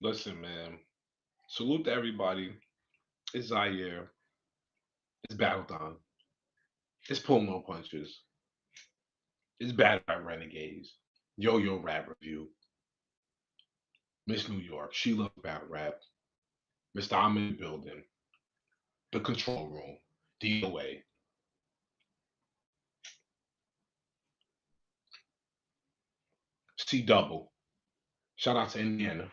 Listen, man. Salute to everybody. It's Zaire. It's battle time. It's pull no punches. It's battle rap renegades. Yo yo rap review. Miss New York. She loves battle rap. Mr. I'm in the building. The control room. DOA. C double. Shout out to Indiana.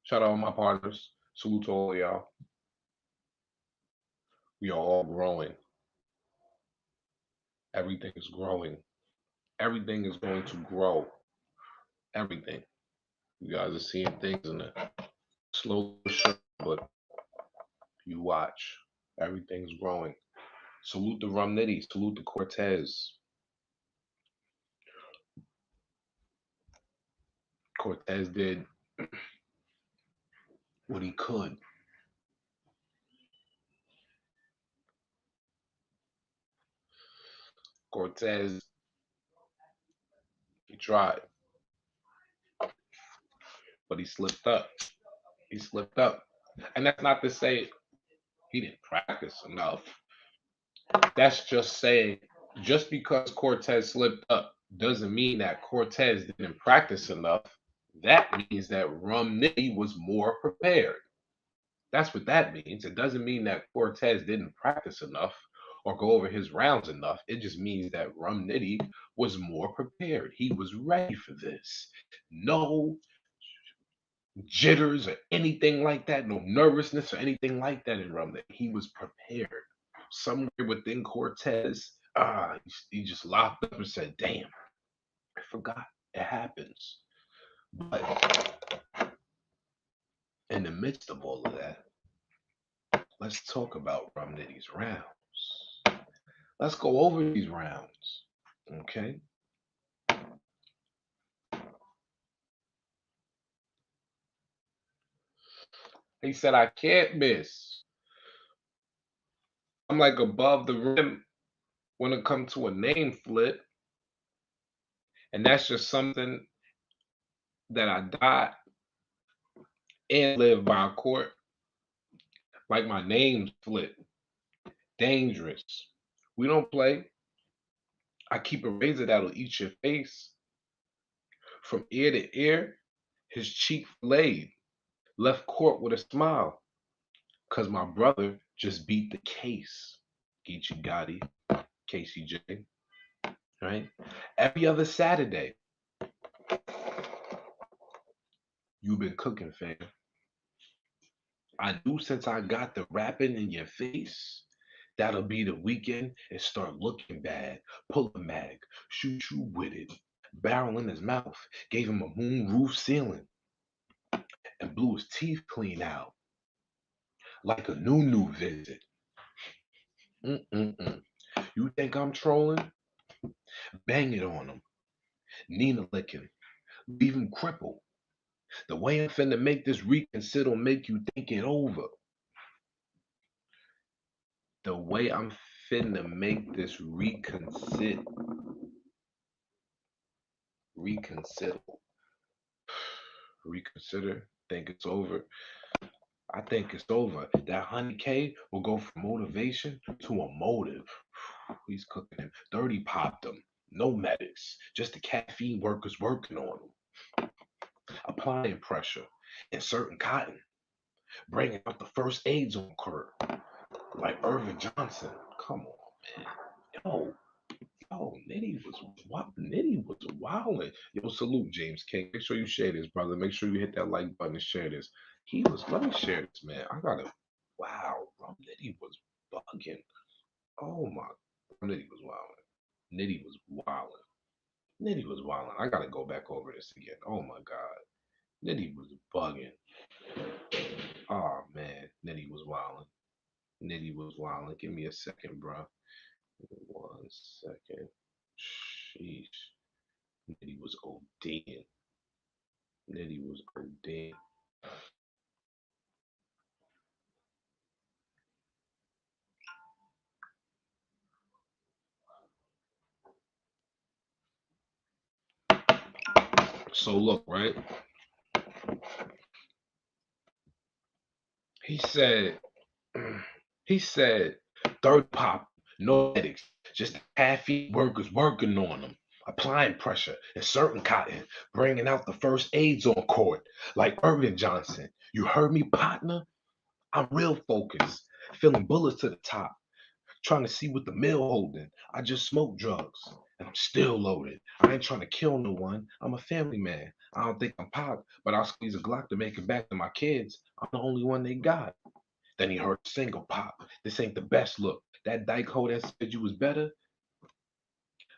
Shout out to my partners. Salute to all of y'all. We are all growing. Everything is growing. Everything is going to grow. Everything. You guys are seeing things in a slow show, but you watch. Everything's growing. Salute the RUm NITTY. Salute the Cortez. Cortez did what he could. Cortez, he tried, but he slipped up. He slipped up. And that's not to say he didn't practice enough. That's just saying just because Cortez slipped up doesn't mean that Cortez didn't practice enough. That means that RUm NITTY was more prepared. That's what that means. It doesn't mean that Cortez didn't practice enough or go over his rounds enough. It just means that RUm NITTY was more prepared. He was ready for this. No jitters or anything like that, no nervousness or anything like that in RUm NITTY. He was prepared. Somewhere within Cortez, he just locked up and said, damn, I forgot. It happens. But in the midst of all of that, let's talk about RUm NITTY's rounds. Let's go over these rounds. Okay. He said, I can't miss. I'm like above the rim when it comes to a name flip. And that's just something that I die and live by court. Like my name's flip. Dangerous. We don't play. I keep a razor that'll eat your face. From ear to ear, his cheek filleted. Left court with a smile. Cause my brother just beat the case. Geechee Gotti, KCJ. Right? Every other Saturday, you've been cooking, fam. I knew since I got the rapping in your face, that'll be the weekend and start looking bad. Pull a mag, shoot you with it. Barrel in his mouth, gave him a moonroof ceiling, and blew his teeth clean out like a new visit. Mm-mm-mm. You think I'm trolling? Bang it on him. Nina licking. Leave him crippled. The way I'm finna make this reconsider'll make you think it over. The way I'm finna make this reconsider, reconsider, think it's over. I think it's over. That 100K will go from motivation to a motive. He's cooking him. 30 popped him. No medics. Just the caffeine workers working on him. Applying pressure. Inserting cotton. Bringing out the first aid zone curve. Like Irvin Johnson. Come on, man. Yo, Nitty was wilding. Yo, salute James King. Make sure you share this, brother. Make sure you hit that like button and share this. Let me share this, man. I gotta, wow, bro. Nitty was bugging. Oh my, Nitty was wilding. Nitty was wilding. Nitty was wilding. I gotta go back over this again. Oh my God. Nitty was bugging. Oh man, Nitty was wilding. Nitty was wilding. Give me a second, bro. 1 second. Sheesh. Nitty was ODing. Nitty was ODing. So look, right? He said, he said, third pop, no medics, just half-eat workers working on them, applying pressure, inserting cotton, bringing out the first aids on court, like Irvin Johnson. You heard me, partner? I'm real focused, feeling bullets to the top, trying to see what the mill holding. I just smoked drugs, and I'm still loaded. I ain't trying to kill no one. I'm a family man. I don't think I'm pop, but I'll squeeze a Glock to make it back to my kids. I'm the only one they got. Then he heard a single pop. This ain't the best look. That dyke hoe that said you was better,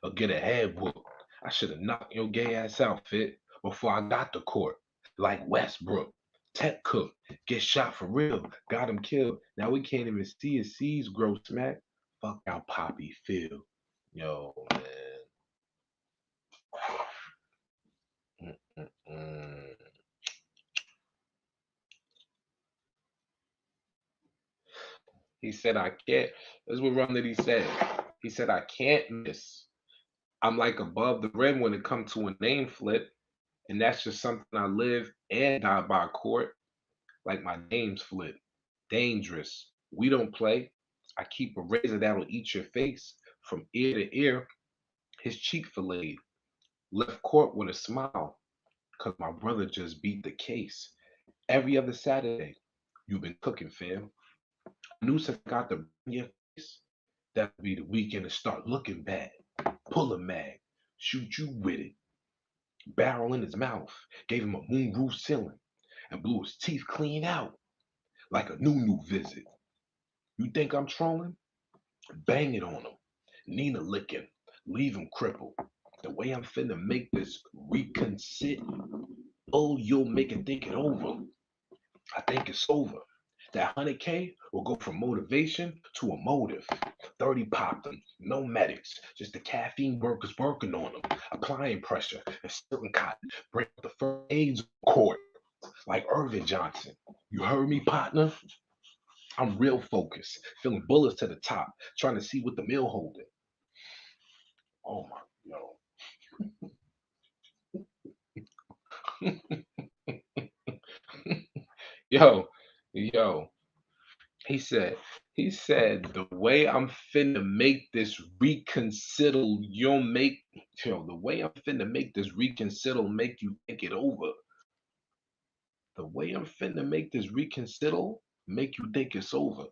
or get a head whoop. I should have knocked your gay ass out, Fit, before I got to court. Like Westbrook. Tech Cook. Get shot for real. Got him killed. Now we can't even see his seeds grow, smack. Fuck how Poppy feel. Yo, man. Mm-mm-mm. He said, I can't. This is what RUm NITTY said. He said, I can't miss. I'm like above the rim when it comes to a name flip. And that's just something I live and die by court. Like my name's flip. Dangerous. We don't play. I keep a razor that'll eat your face from ear to ear. His cheek filleted. Left court with a smile. Cause my brother just beat the case. Every other Saturday, you've been cooking, fam. Noose have got the in your face. That'll be the weekend to start looking bad. Pull a mag. Shoot you with it. Barrel in his mouth. Gave him a moonroof ceiling. And blew his teeth clean out. Like a new visit. You think I'm trolling? Bang it on him. Nina licking. Leave him crippled. The way I'm finna make this reconsider. Oh, you'll make it think it over. I think it's over. That 100K will go from motivation to a motive. 30 popped them, no medics, just the caffeine workers working on them, applying pressure and certain cotton, bring the first aids court, like Irvin Johnson. You heard me, partner? I'm real focused, feeling bullets to the top, trying to see what the mill holding. Oh my, yo, yo. He said, the way I'm finna make this reconsider, you'll make, the way I'm finna make this reconsider make you think it over. The way I'm finna make this reconsider make you think it's over.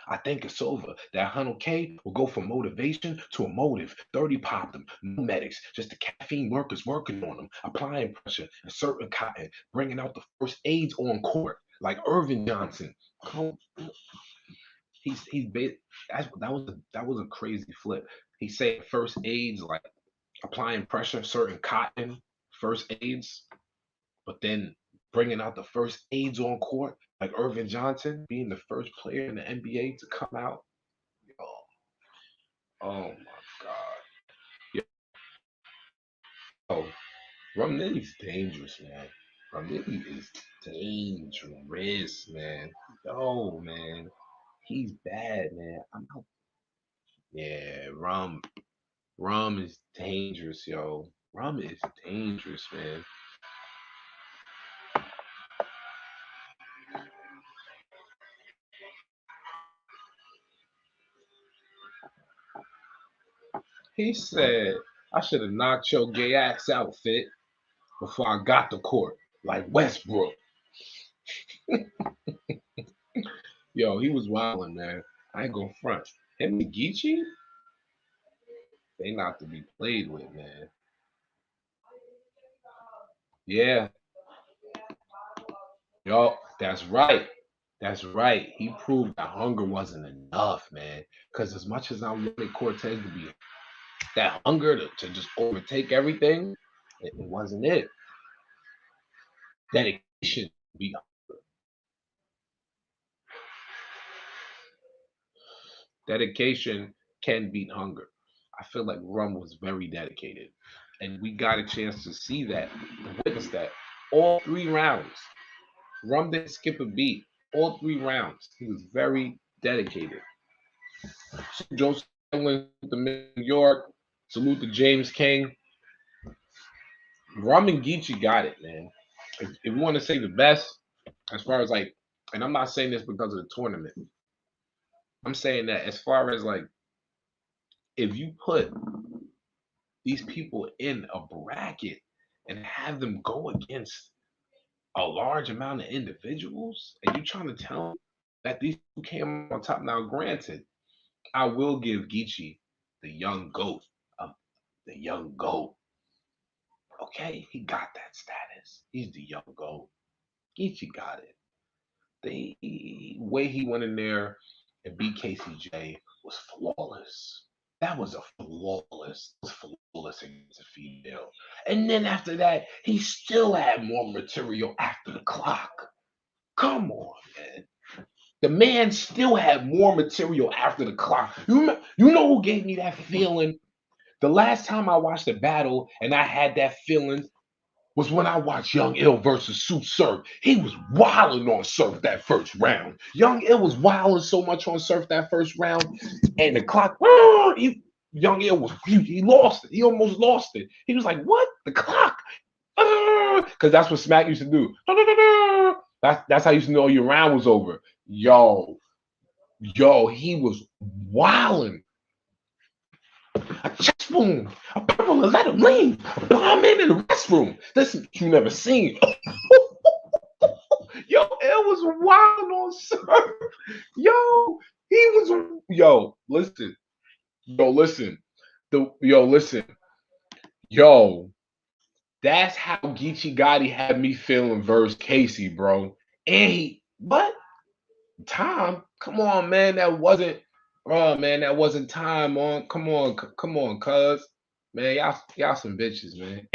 I think it's over. That 100K will go from motivation to a motive. 30 popped them, no medics, just the caffeine workers working on them, applying pressure, inserting cotton, bringing out the first aids on court, like Irvin Johnson. Come he's that was a crazy flip. He said first aids like applying pressure, certain cotton, first aids, but then bringing out the first aids on court, like Irvin Johnson being the first player in the NBA to come out. Oh, oh my God. Yo, RUm NITTY's dangerous, man. RUm NITTY is dangerous, man. Yo, man. He's bad, man. I'm out. Yeah, RUm is dangerous, yo. RUm is dangerous, man. He said, I should have knocked your gay ass out, Fit, before I got to court, like Westbrook. Yo, he was wildin', man. I ain't gonna front. Him and Geechee, they not to be played with, man. Yeah, yo, that's right. That's right. He proved that hunger wasn't enough, man. Because as much as I wanted Cortez to be that hunger to just overtake everything, it wasn't it. Dedication beat dedication can beat hunger. I feel like RUm was very dedicated. And we got a chance to see that, to witness that. All 3 rounds. RUm didn't skip a beat. All 3 rounds. He was very dedicated. Joseph went to New York. Salute to James King. RUm and Geechee got it, man. If you want to say the best, as far as like, and I'm not saying this because of the tournament. I'm saying that as far as like, if you put these people in a bracket and have them go against a large amount of individuals, and you're trying to tell me that these two came on top. Now, granted, I will give Geechee the young goat, um, the young goat. Okay, he got that status. He's the young goat. Geechee got it. The way he went in there and beat KCJ was flawless. That was a flawless against a female. And then after that, he still had more material after the clock. Come on, man. The man still had more material after the clock. You know who gave me that feeling? The last time I watched a battle and I had that feeling was when I watched Young Ill versus Sue Surf. He was wilding on Surf that first round. Young Ill was wilding so much on Surf that first round, and the clock. Young Ill was he lost it. He almost lost it. He was like, "What? The clock?" Because that's what Smack used to do. That's how you used to know your round was over. Yo, he was wilding. A chest wound, a purple, let him leave. Bomb in the restroom. This is you never seen. Yo, it was wild on Surf. Yo, he was. Yo, listen. Yo, listen. Listen. Yo, that's how Geechee Gotti had me feeling versus Casey, bro. And he, what? Time? Come on, man. That wasn't. Oh man, that wasn't time on. Come on, cuz. Man, y'all some bitches, man.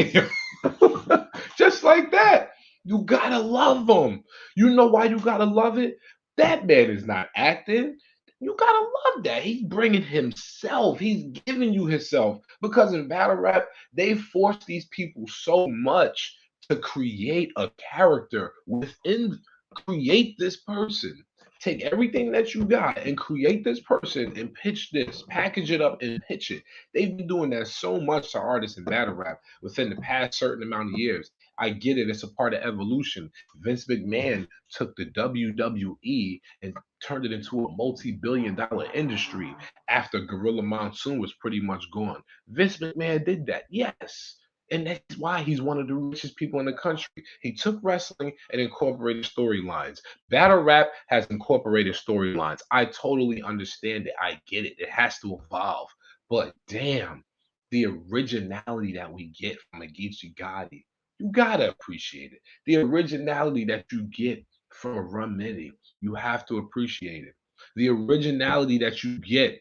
Just like that. You gotta love them. You know why you gotta love it? That man is not acting. You gotta love that. He's bringing himself. He's giving you himself. Because in battle rap, they force these people so much to create a character within, create this person. Take everything that you got and create this person and pitch this, package it up and pitch it. They've been doing that so much to artists in battle rap within the past certain amount of years. I get it. It's a part of evolution. Vince McMahon took the WWE and turned it into a multi-billion-dollar industry after Gorilla Monsoon was pretty much gone. Vince McMahon did that. Yes. And that's why he's one of the richest people in the country. He took wrestling and incorporated storylines. Battle rap has incorporated storylines. I totally understand it. I get it. It has to evolve. But damn, the originality that we get from a Geechee Gotti, you gotta appreciate it. The originality that you get from a RUm NITTY, you have to appreciate it. The originality that you get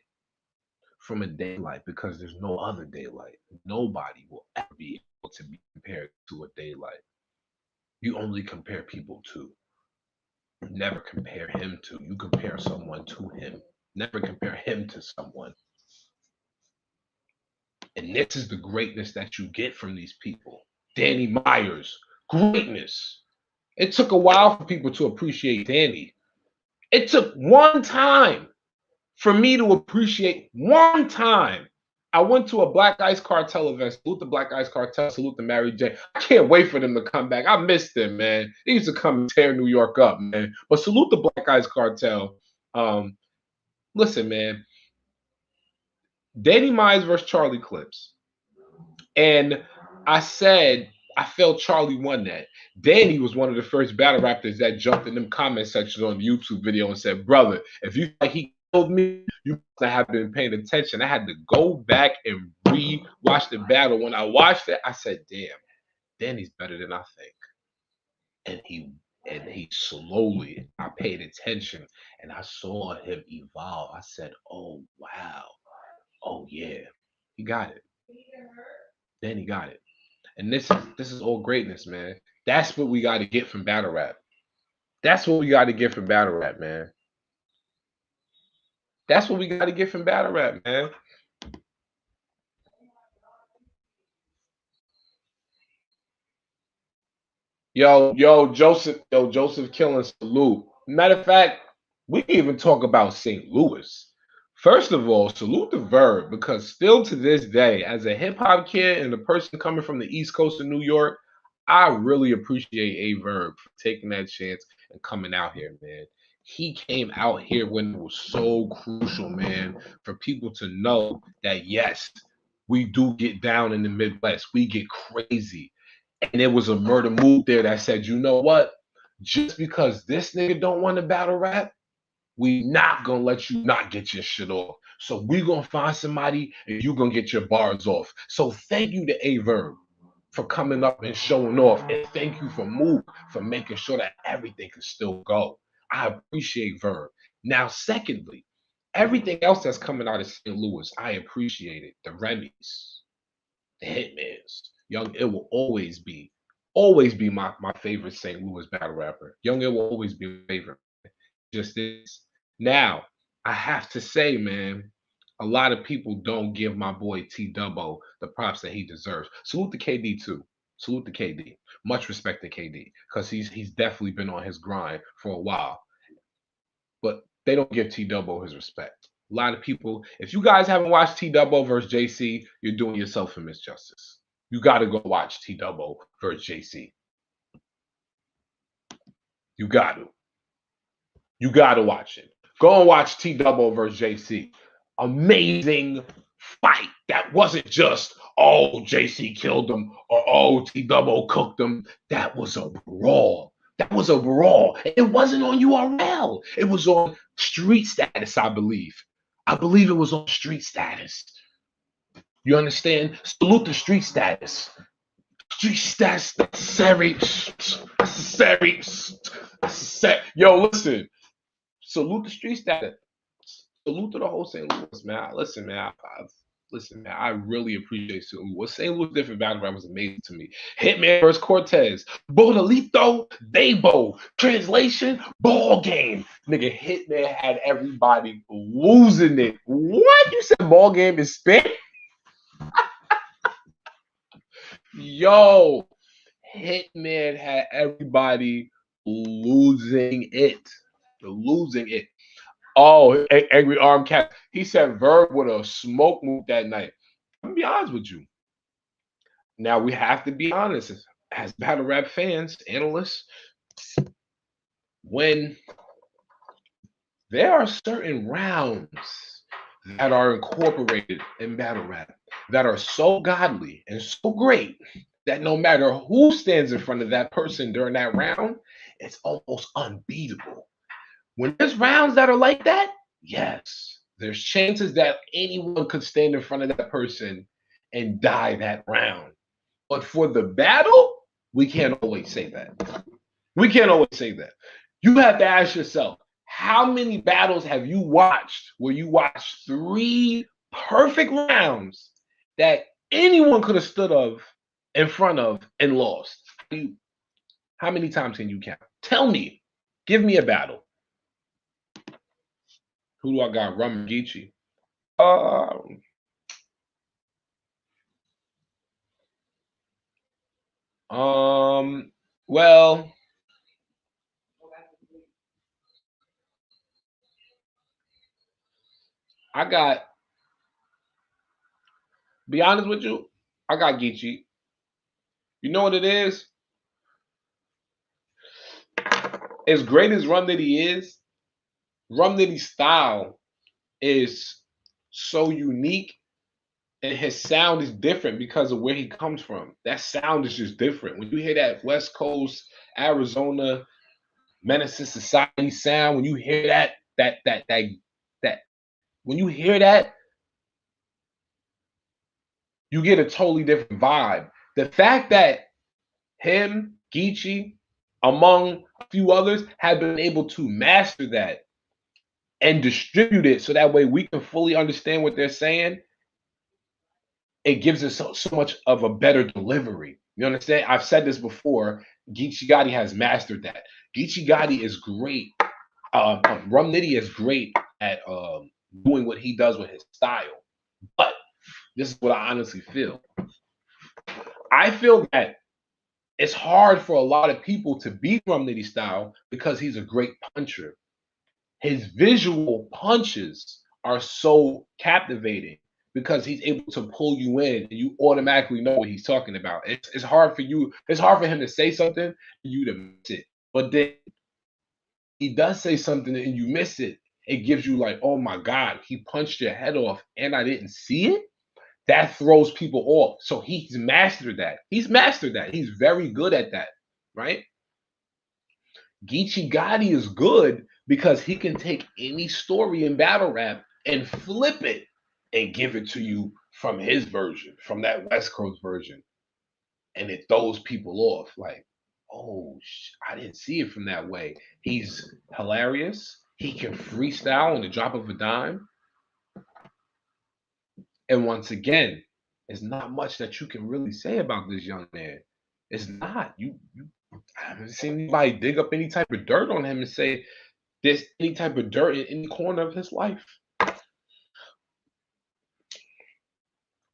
from a daylight, because there's no other daylight. Nobody will ever be able to be compared to a daylight. You only compare people to. You never compare him to. You compare someone to him. Never compare him to someone. And this is the greatness that you get from these people. Danny Myers, greatness. It took a while for people to appreciate Danny. It took one time for me to appreciate one time. I went to a Black Ice Cartel event. Salute the Black Ice Cartel. Salute the Mary J. I can't wait for them to come back. I miss them, man. They used to come and tear New York up, man. But salute the Black Ice Cartel. Listen, man. Danny Myers versus Charlie Clips. And I said I felt Charlie won that. Danny was one of the first battle rappers that jumped in them comment sections on the YouTube video and said, "Brother, if you like he killed me, you must have been paying attention." I had to go back and re-watch the battle. When I watched it, I said, "Damn, Danny's better than I think." And he slowly, I paid attention and I saw him evolve. I said, "Oh wow, oh yeah, he got it." Danny got it. And this is all greatness, man. That's what we got to get from battle rap. That's what we got to get from battle rap, man. That's what we got to get from battle rap, man. Joseph killing salute. Matter of fact, we can even talk about St. Louis. First of all, salute the Verb because still to this day, as a hip hop kid and a person coming from the East Coast of New York, I really appreciate a Verb for taking that chance and coming out here, man. He came out here when it was so crucial, man, for people to know that yes, we do get down in the Midwest. We get crazy. And there was a murder move there that said, you know what? Just because this nigga don't want to battle rap, we not gonna let you not get your shit off. So we gonna find somebody and you gonna get your bars off. So thank you to A Verb for coming up and showing off. And thank you for Mook for making sure that everything can still go. I appreciate Verb. Now, secondly, everything else that's coming out of St. Louis, I appreciate it. The Remy's, the Hitmans. Young, it will always be my favorite St. Louis battle rapper. Young, it will always be my favorite. Just is. Now, I have to say, man, a lot of people don't give my boy T Dubbo the props that he deserves. Salute to KD too. Salute to KD. Much respect to KD because he's definitely been on his grind for a while. But they don't give T Dubbo his respect. A lot of people, if you guys haven't watched T Dubbo versus JC, you're doing yourself a misjustice. You got to go watch T Dubbo versus JC. You got to. You got to watch it. Go and watch T Dubbo versus JC. Amazing fight. That wasn't just, oh, JC killed him or oh, T Dubbo cooked him. That was a brawl. That was a brawl. It wasn't on URL. It was on Street Status, I believe. I believe it was on Street Status. You understand? Salute the Street Status. Street Status necessary. Yo, listen. Salute the Street Status. Salute to the whole St. Louis, man. Listen, man. Listen, man. I really appreciate St. Louis. St. Louis different battle rap was amazing to me. Hitman versus Cortez. Bodalito, Debo. Translation, ball game. Nigga, Hitman had everybody losing it. What? You said ball game is spit? Yo, Hitman had everybody losing it. Losing it. Oh, Angry Arm Cat. He said Verb with a smoke move that night. I'm gonna be honest with you. Now we have to be honest as battle rap fans, analysts, when there are certain rounds that are incorporated in battle rap that are so godly and so great that no matter who stands in front of that person during that round, it's almost unbeatable. When there's rounds that are like that, yes, there's chances that anyone could stand in front of that person and die that round. But for the battle, we can't always say that. We can't always say that. You have to ask yourself, how many battles have you watched where you watched 3 perfect rounds that anyone could have stood of in front of and lost? How many times can you count? Tell me. Give me a battle. Who do I got? RUm NITTY. Well, I got, be honest with you, I got Geechee. You know what it is? As great as RUm NITTY is, RUm NITTY's style is so unique and his sound is different because of where he comes from. That sound is just different. When you hear that West Coast, Arizona, Menacing Society sound, when you hear that, when you hear that, you get a totally different vibe. The fact that him, Geechee, among a few others, have been able to master that and distribute it so that way we can fully understand what they're saying, it gives us so much of a better delivery. You understand? I've said this before. Geechee Gotti has mastered that. Geechee Gotti is great. RUm NITTY is great at doing what he does with his style. But this is what I honestly feel. I feel that it's hard for a lot of people to beat RUm NITTY style because he's a great puncher. His visual punches are so captivating because he's able to pull you in and you automatically know what he's talking about. It's hard for you, it's hard for him to say something and you to miss it. But then he does say something and you miss it. It gives you like, oh my God, he punched your head off and I didn't see it. That throws people off. So he's mastered that. He's mastered that. He's very good at that, right? Geechee Gotti is good because he can take any story in battle rap and flip it and give it to you from his version, from that West Coast version. And it throws people off like, oh, I didn't see it from that way. He's hilarious. He can freestyle on the drop of a dime. And once again, there's not much that you can really say about this young man. It's not. I haven't seen anybody dig up any type of dirt on him and say there's any type of dirt in any corner of his life.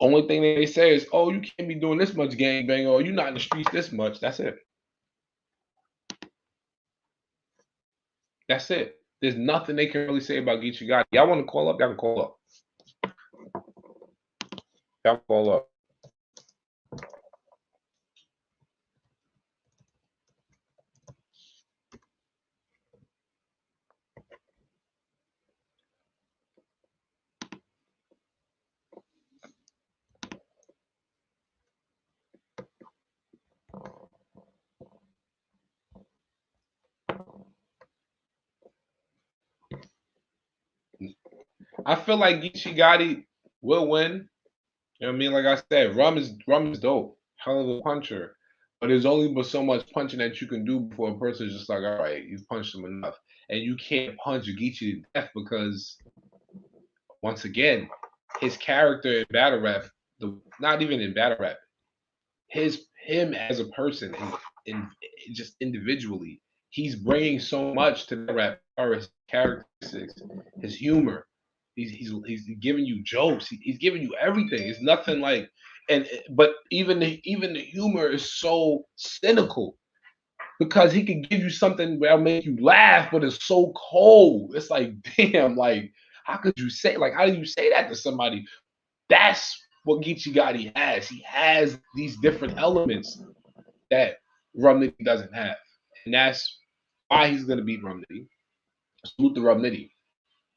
Only thing they say is, oh, you can't be doing this much gangbang, or you're not in the streets this much. That's it. That's it. There's nothing they can really say about Geechee Gotti. Y'all want to call up? Y'all can call up. Y'all can call up. I feel like Geechee Gotti will win. You know what I mean? Like I said, RUm is dope. Hell of a puncher. But there's only but so much punching that you can do before a person's just like, all right, you've punched him enough. And you can't punch Geechee to death because, once again, his character in battle rap, not even in battle rap, him as a person and just individually, he's bringing so much to the rap or his characteristics, his humor. He's giving you jokes. He's giving you everything. It's nothing like, but even the humor is so cynical because he can give you something that'll make you laugh, but it's so cold. It's like, damn, like how could you say, like how do you say that to somebody? That's what Geechee Gotti has. He has these different elements that RUm NITTY doesn't have, and that's why he's gonna beat RUm NITTY. Salute the RUm NITTY.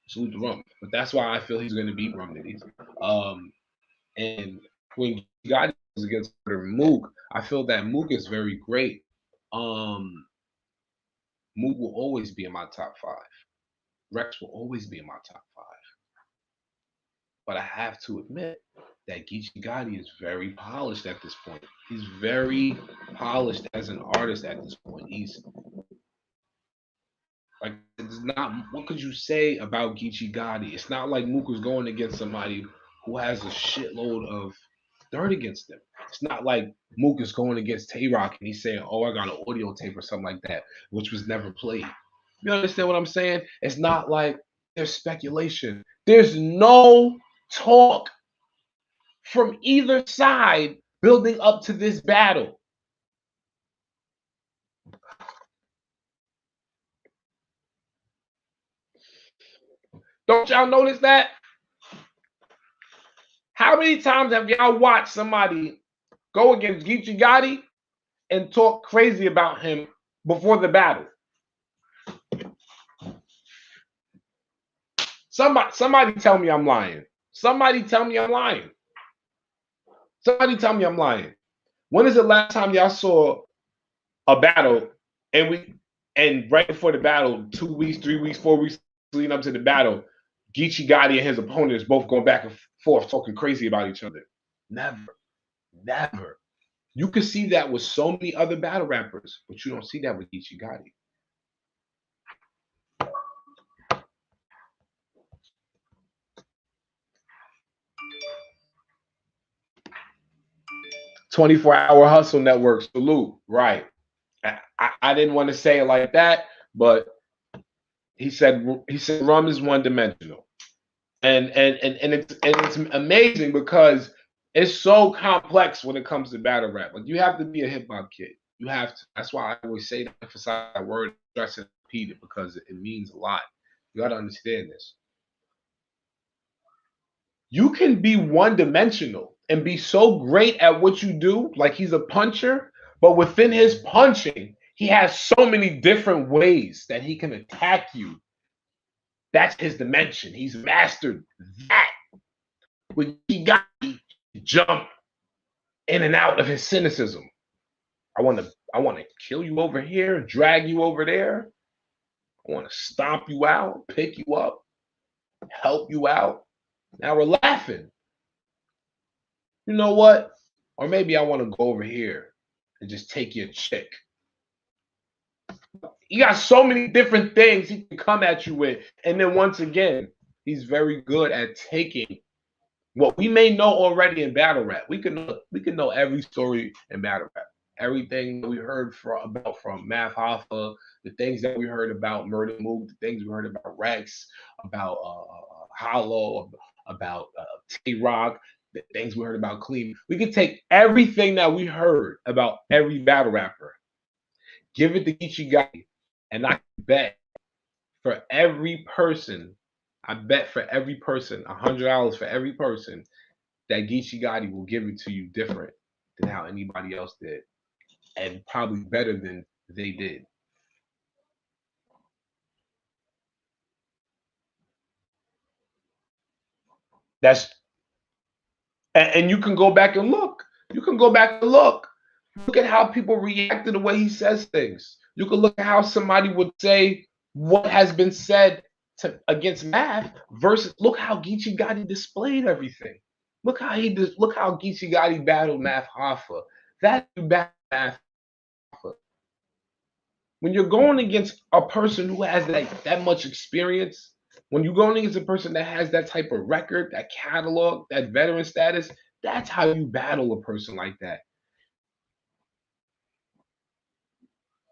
Salute the RUm. But that's why I feel he's gonna beat RUm NITTY. And when Gotti goes against Mook, I feel that Mook is very great. Mook will always be in my top 5. Rex will always be in my top 5. But I have to admit that Geechee Gotti is very polished at this point. He's very polished as an artist at this point. He's like, it's not. What could you say about Geechee Gotti? It's not like Mook was going against somebody who has a shitload of dirt against him. It's not like Mook is going against Tay Rock and he's saying, "Oh, I got an audio tape or something like that," which was never played. You understand what I'm saying? It's not like there's speculation. There's no talk from either side building up to this battle. Don't y'all notice that? How many times have y'all watched somebody go against Geechee Gotti and talk crazy about him before the battle? Somebody tell me I'm lying. Somebody tell me I'm lying. Somebody tell me I'm lying. When is the last time y'all saw a battle and right before the battle, 2 weeks, 3 weeks, 4 weeks leading up to the battle, Geechee Gotti and his opponents both going back and forth talking crazy about each other? Never. Never. You can see that with so many other battle rappers, but you don't see that with Geechee Gotti. "24-Hour Hustle Network," salute. Right. I didn't want to say it like that, but he said RUm is one dimensional. And it's amazing because it's so complex when it comes to battle rap. Like you have to be a hip hop kid. You have to. That's why I always say to emphasize that word, stress and repeat it because it means a lot. You got to understand this. You can be one-dimensional and be so great at what you do, like he's a puncher, but within his punching, he has so many different ways that he can attack you. That's his dimension. He's mastered that. When he got to jump in and out of his cynicism. I want to kill you over here, drag you over there. I want to stomp you out, pick you up, help you out. Now we're laughing. You know what? Or maybe I want to go over here and just take your chick. He got so many different things he can come at you with. And then once again, he's very good at taking what we may know already in battle rap. We can know every story in battle rap. Everything we heard from Math Hoffa, the things that we heard about Murder Mook, the things we heard about Rex, about Hollow, about Tay-Rock, the things we heard about Clean. We could take everything that we heard about every battle rapper, give it to Geechee Gotti, and I bet for every person, $100 for every person that Geechee Gotti will give it to you different than how anybody else did, and probably better than they did. That's and you can go back and look. You can go back and look. Look at how people react to the way he says things. You can look at how somebody would say what has been said against Math versus look how Geechee Gotti displayed everything. Look how Geechee Gotti battled Math Hoffa. That battled Math Hoffa. When you're going against a person who has that much experience, when you're going against a person that has that type of record, that catalog, that veteran status, that's how you battle a person like that.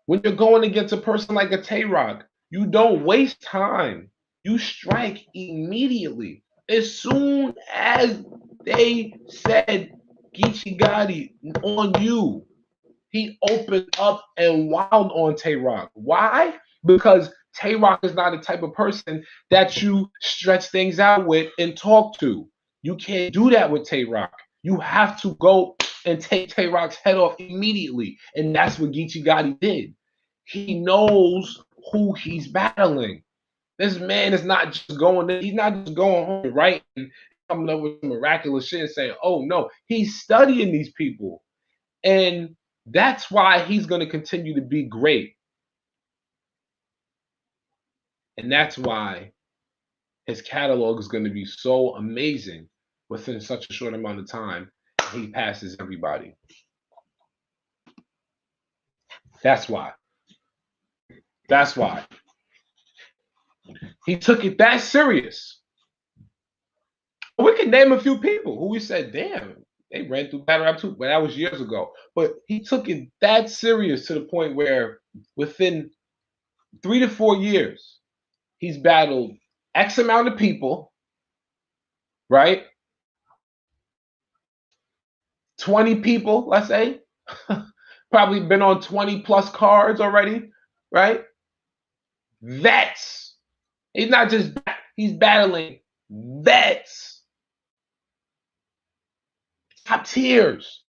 When you're going against a person like a Tay-Rock, you don't waste time. You strike immediately. As soon as they said Geechee Gotti on you, he opened up and wound on Tay-Rock. Why? Because Tay-Rock is not the type of person that you stretch things out with and talk to. You can't do that with Tay-Rock. You have to go and take Tay-Rock's head off immediately. And that's what Geechee Gotti did. He knows who he's battling. This man is not just he's not just going home, right? And coming up with miraculous shit and saying, oh no, he's studying these people. And that's why he's going to continue to be great. And that's why his catalog is going to be so amazing within such a short amount of time. He passes everybody. That's why. That's why. He took it that serious. We can name a few people who we said, damn, they ran through battle rap too, but that was years ago. But he took it that serious to the point where within 3 to 4 years, he's battled X amount of people, right? 20 people, let's say. Probably been on 20 plus cards already, right? Vets. He's not just, he's battling vets. Top tiers.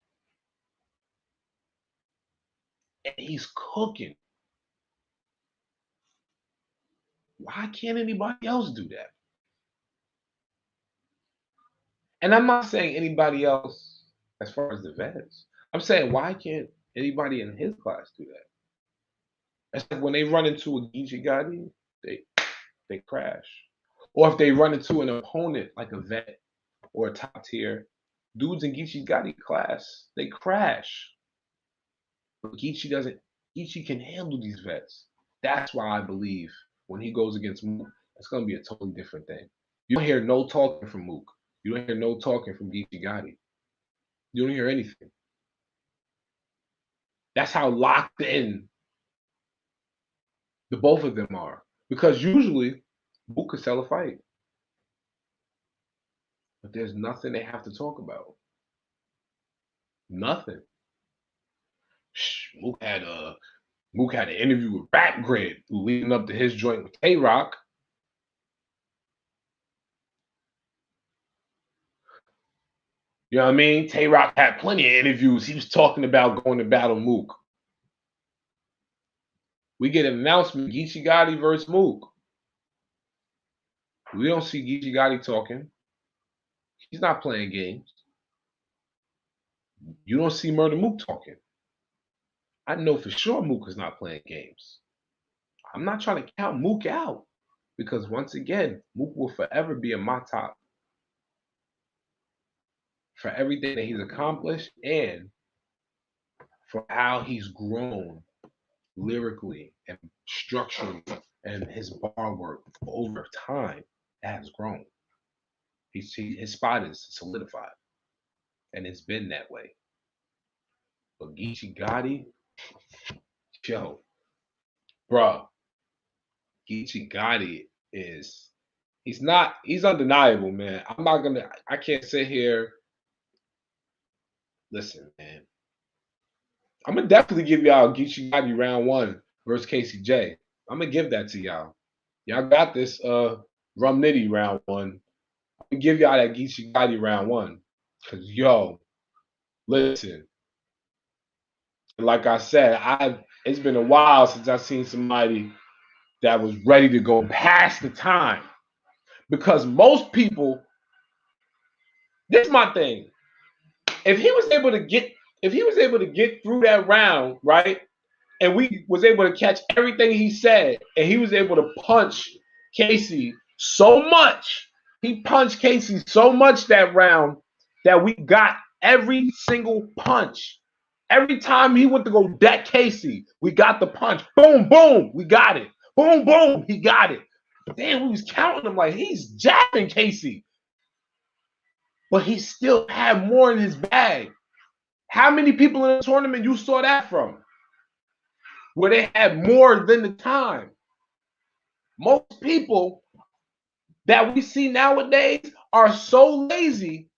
And he's cooking. Why can't anybody else do that? And I'm not saying anybody else as far as the vets. I'm saying why can't anybody in his class do that? It's like when they run into a Geechee Gotti, they crash. Or if they run into an opponent like a vet or a top tier, dudes in Geechee Gotti class, they crash. But Geechee can handle these vets. That's why I believe when he goes against Mook, it's going to be a totally different thing. You don't hear no talking from Mook. You don't hear no talking from Geechee Gotti. You don't hear anything. That's how locked in the both of them are. Because usually, Mook could sell a fight. But there's nothing they have to talk about. Nothing. Mook had an interview with Rap Grid leading up to his joint with Tay-Rock. You know what I mean? Tay Rock had plenty of interviews. He was talking about going to battle Mook. We get an announcement, Geechee Gotti versus Mook. We don't see Geechee Gotti talking. He's not playing games. You don't see Murder Mook talking. I know for sure Mook is not playing games. I'm not trying to count Mook out because once again, Mook will forever be in my top for everything that he's accomplished and for how he's grown lyrically and structurally and his bar work over time has grown. His spot is solidified and it's been that way. But Geechee Gotti, yo, bro, Geechee Gotti he's undeniable, man. I can't sit here. Listen, man. I'm gonna definitely give y'all Geechee Gotti round 1 versus Casey J. I'm gonna give that to y'all. Y'all got this RUm NITTY round 1. I'm gonna give y'all that Geechee Gotti round 1. Cause yo, listen. Like I said, it's been a while since I've seen somebody that was ready to go past the time. Because most people, this is my thing. If he was able to get through that round, right? And we was able to catch everything he said, and he was able to punch Casey so much. He punched Casey so much that round that we got every single punch. Every time he went to go deck Casey, we got the punch. Boom, boom, we got it. Boom, boom, he got it. Damn, we was counting him like he's jabbing Casey. But he still had more in his bag. How many people in the tournament you saw that from? Where they had more than the time. Most people that we see nowadays are so lazy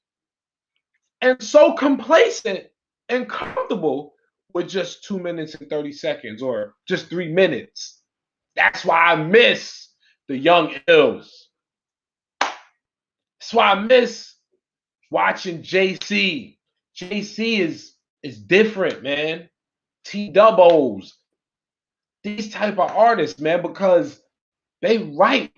and so complacent and comfortable with just 2 minutes and 30 seconds or just 3 minutes. That's why I miss the young ills. That's why I miss watching JC. JC is different, man. T-Doubles. These type of artists, man, because they write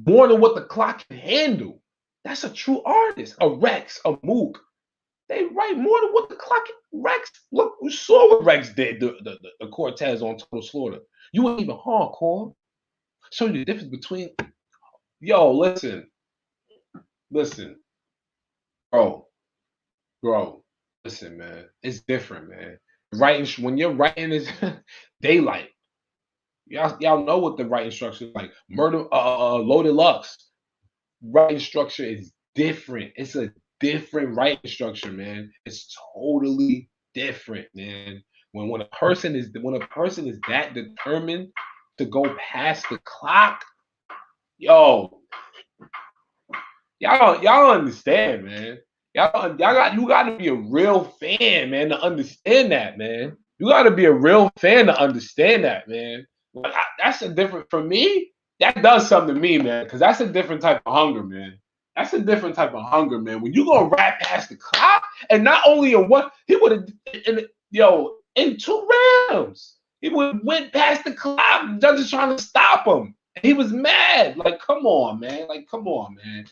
more than what the clock can handle. That's a true artist. A Rex, a Mook. They write more than what the clock can. Rex, look, you saw what Rex did, the Cortez on Total Slaughter. You ain't even hardcore. Show you the difference between. Yo, listen, bro, listen, man. It's different, man. Writing when you're writing is daylight. Y'all know what the writing structure is like. Murder, Loaded Lux. Writing structure is different. It's a different writing structure, man. It's totally different, man. When a person is that determined to go past the clock, yo, y'all understand, man. You gotta be a real fan, man, to understand that, man. You gotta be a real fan to understand that, man. Like, that's a different for me. That does something to me, man, because that's a different type of hunger, man. That's a different type of hunger, man. When you go right past the clock, and not only in one, he would have, in 2 rounds, he would have went past the clock. The judges trying to stop him. He was mad. Like, come on, man. Like, come on, man.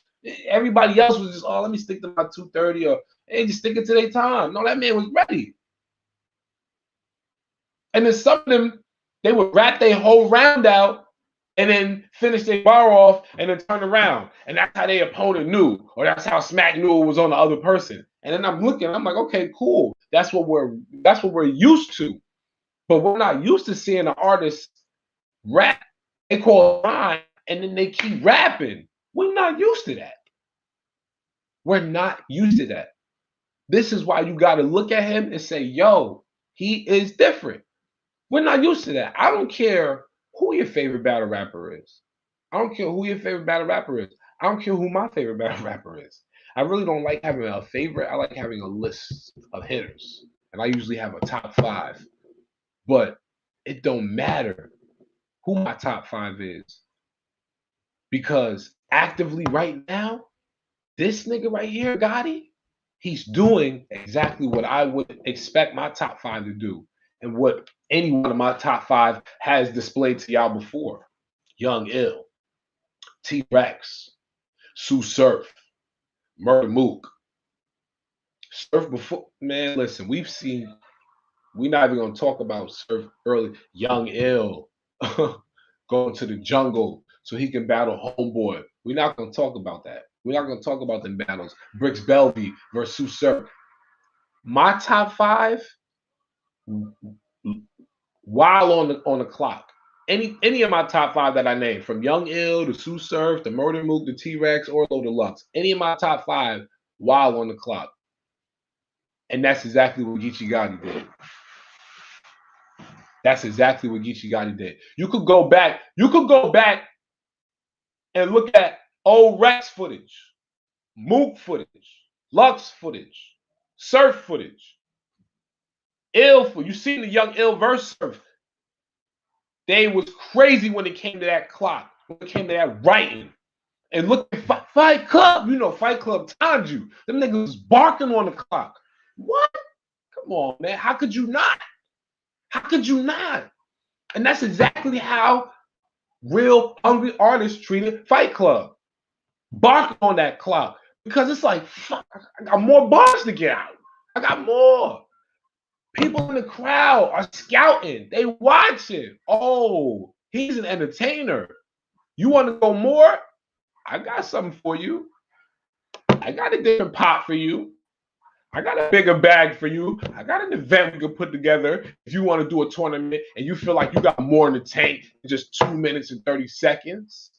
Everybody else was just, oh, let me stick to my 2:30 or hey, just stick it to their time. No, that man was ready. And then some of them, they would rap their whole round out and then finish their bar off and then turn around. And that's how their opponent knew, or that's how Smack knew it was on the other person. And then I'm looking, I'm like, okay, cool. That's what we're used to. But we're not used to seeing an artist rap. They call time and then they keep rapping. We're not used to that. We're not used to that. This is why you got to look at him and say, yo, he is different. We're not used to that. I don't care who your favorite battle rapper is. I don't care who your favorite battle rapper is. I don't care who my favorite battle rapper is. I really don't like having a favorite. I like having a list of hitters. And I usually have a top 5. But it don't matter who my top 5 is. Because actively right now, this nigga right here, Gotti, He's doing exactly what I would expect my top 5 to do, and what any one of my top 5 has displayed to y'all before. Young Ill, T-Rex, Sue Surf, Murder Mook. Surf before, man, listen, we're not even gonna talk about Surf early. Young Ill going to the jungle so he can battle Homeboy. We're not gonna talk about that. We're not gonna talk about them battles. Bricks Belvy versus Sue Surf. My top 5, while on the clock. Any of my top 5 that I named, from Young Ill to Sue Surf to Murder Mook to T-Rex, Orlo Deluxe, any of my top 5 while on the clock. And that's exactly what Geechee Gotti did. That's exactly what Geechee Gotti did. You could go back and look at old Rex footage, Mook footage, Lux footage, Surf footage, Ill footage. You seen the Young Ill verse Surf. They was crazy when it came to that clock, when it came to that writing. And look at Fight Club. You know, Fight Club timed you. Them niggas was barking on the clock. What? Come on, man. How could you not? How could you not? And that's exactly how real hungry artists treated Fight Club. Barking on that clock. Because it's like, fuck, I got more bars to get out. I got more. People in the crowd are scouting. They watching. Oh, he's an entertainer. You want to go more? I got something for you. I got a different pot for you. I got a bigger bag for you. I got an event we can put together if you want to do a tournament and you feel like you got more in the tank in just 2 minutes and 30 seconds,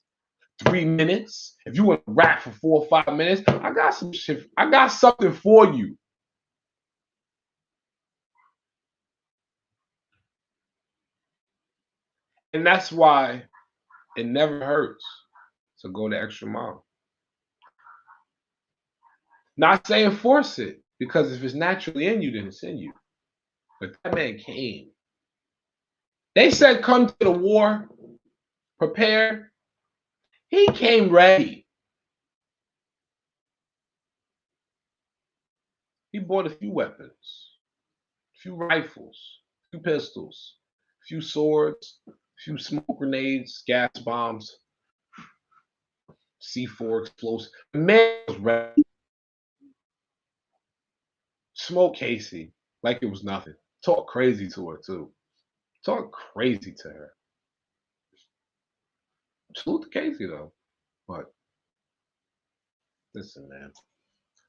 3 minutes. If you want to rap for 4 or 5 minutes, I got some shit. I got something for you. And that's why it never hurts to go the extra mile. Not saying force it, because if it's naturally in you, then it's in you. But that man came. They said come to the war prepared. He came ready. He bought a few weapons, a few rifles, a few pistols, a few swords, a few smoke grenades, gas bombs, C4 explosives. The man was ready. Smoke Casey like it was nothing. Talk crazy to her, too. Talk crazy to her. Salute to Casey, though. But listen, man.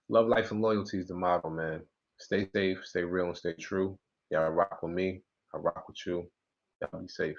Love, life, and loyalty is the motto, man. Stay safe, stay real, and stay true. Y'all rock with me. I rock with you. Y'all be safe.